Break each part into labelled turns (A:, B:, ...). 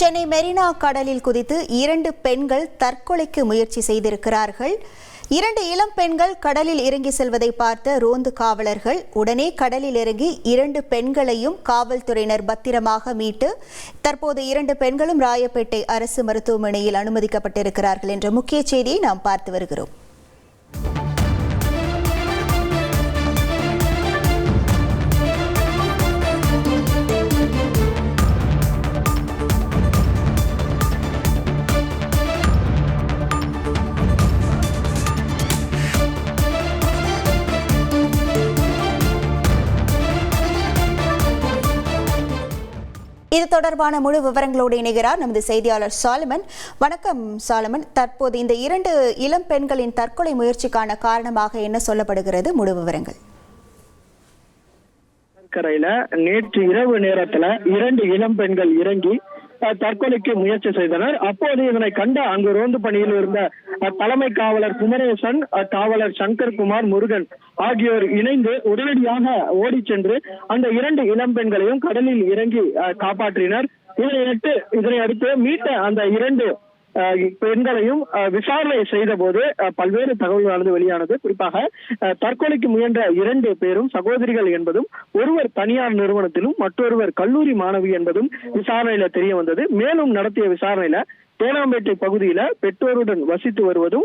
A: சென்னை மெரினா கடலில் குதித்து 2 பெண்கள் தற்கொலைக்கு முயற்சி செய்திருக்கிறார்கள். 2 இளம் பெண்கள் கடலில் இறங்கி செல்வதை பார்த்த ரோந்து காவலர்கள் உடனே கடலில் இறங்கி 2 பெண்களையும் காவல்துறையினர் பத்திரமாக மீட்டு தற்போது 2 பெண்களும் ராயப்பேட்டை அரசு மருத்துவமனையில் அனுமதிக்கப்பட்டிருக்கிறார்கள் என்ற முக்கிய செய்தியை நாம் பார்த்து வருகிறோம். இது தொடர்பான முழு விவரங்களோடு இணைகிறார் நமது செய்தியாளர் சாலமன். வணக்கம் சாலமன். தற்போது இந்த 2 இளம் பெண்களின் தற்கொலை முயற்சிக்கான காரணமாக என்ன சொல்லப்படுகிறது? முழு விவரங்கள்.
B: கரையில நேற்று இரவு நேரத்துல 2 இளம் பெண்கள் இறங்கி தற்கொலைக்கு முயற்சி செய்தனர். அப்போது இதனை கண்ட அங்கு ரோந்து பணியில் இருந்த தலைமை காவலர் குமரேசன், காவலர் சங்கர்குமார், முருகன் ஆகியோர் இணைந்து உடனடியாக ஓடி சென்று அந்த 2 இளம் பெண்களையும் கடலில் இறங்கி காப்பாற்றினர். இதனை அடுத்து மீட்ட அந்த 2 பெண்களையும் விசாரணை செய்த போது பல்வேறு தகவல்களானது வெளியானது. குறிப்பாக தற்கொலைக்கு முயன்ற 2 பேரும் சகோதரிகள் என்பதும், ஒருவர் தனியார் நிறுவனத்திலும் மற்றொருவர் கல்லூரி மாணவி என்பதும் விசாரணையில தெரிய வந்தது. மேலும் நடத்திய விசாரணையில தேனாம்பேட்டை பகுதியில பெற்றோருடன் வசித்து வருவதும்,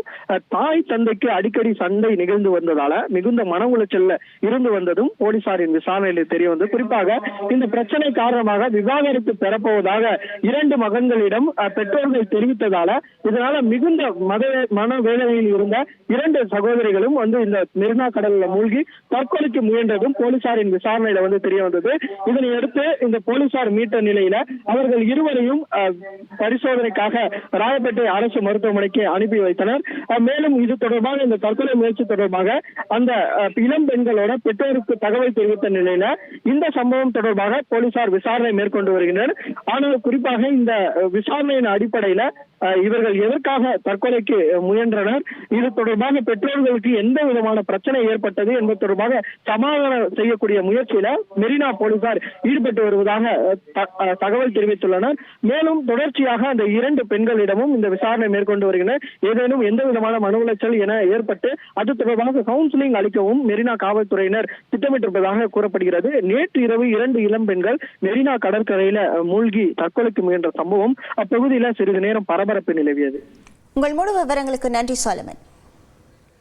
B: தாய் தந்தைக்கு அடிக்கடி சண்டை நிகழ்ந்து வந்ததால மிகுந்த மன உளைச்சல்ல இருந்து வந்ததும் போலீசாரின் விசாரணையில் தெரிய வந்தது. குறிப்பாக இந்த பிரச்சனை காரணமாக விவாகரத்து பெறப்போவதாக 2 மகன்களிடம் பெற்றோர்கள் தெரிவித்ததால இதனால மிகுந்த மன வேதனையில் இருந்த 2 சகோதரிகளும் இந்த மெரினா கடலில் மூழ்கி தற்கொலைக்கு முயன்றதும் போலீசாரின் விசாரணையில தெரிய வந்தது. இதனை அடுத்து இந்த போலீசார் மீட்ட நிலையில அவர்கள் இருவரையும் பரிசோதனைக்காக ராயப்பேட்டை அரசு மருத்துவமனைக்கு அனுப்பி வைத்தனர். மேலும் இது தொடர்பாக இந்த தற்கொலை முயற்சி தொடர்பாக அந்த இளம் பெண்களோட பெற்றோருக்கு தகவல் தெரிவித்த நிலையில இந்த சம்பவம் தொடர்பாக போலீசார் விசாரணை மேற்கொண்டு வருகின்றனர். ஆனால் குறிப்பாக இந்த விசாரணையின் அடிப்படையில இவர்கள் எதற்காக தற்கொலைக்கு முயன்றனர், இது தொடர்பாக பெற்றோர்களுக்கு எந்த விதமான பிரச்சனை ஏற்பட்டது என்பது தொடர்பாக சமாதானம் செய்யக்கூடிய முயற்சியில மெரினா போலீசார் ஈடுபட்டு வருவதாக தகவல் தெரிவித்துள்ளனர். மேலும் தொடர்ச்சியாக அந்த 2 பெண்களிடமும் இந்த விசாரணை மேற்கொண்டு வருகின்றனர். ஏதேனும் எந்த விதமான மன உளைச்சல் என ஏற்பட்டு அது தொடர்பாக கவுன்சிலிங் அளிக்கவும் மெரினா காவல்துறையினர் திட்டமிட்டிருப்பதாக கூறப்படுகிறது. நேற்று இரவு 2 இளம் பெண்கள் மெரினா கடற்கரையில மூழ்கி தற்கொலைக்கு முயன்ற சம்பவம் அப்பகுதியில சிறிது நேரம் பரபரப்பு நிலவியது.
A: உங்கள் முழு விவரங்களுக்கு நன்றி சாலமன்.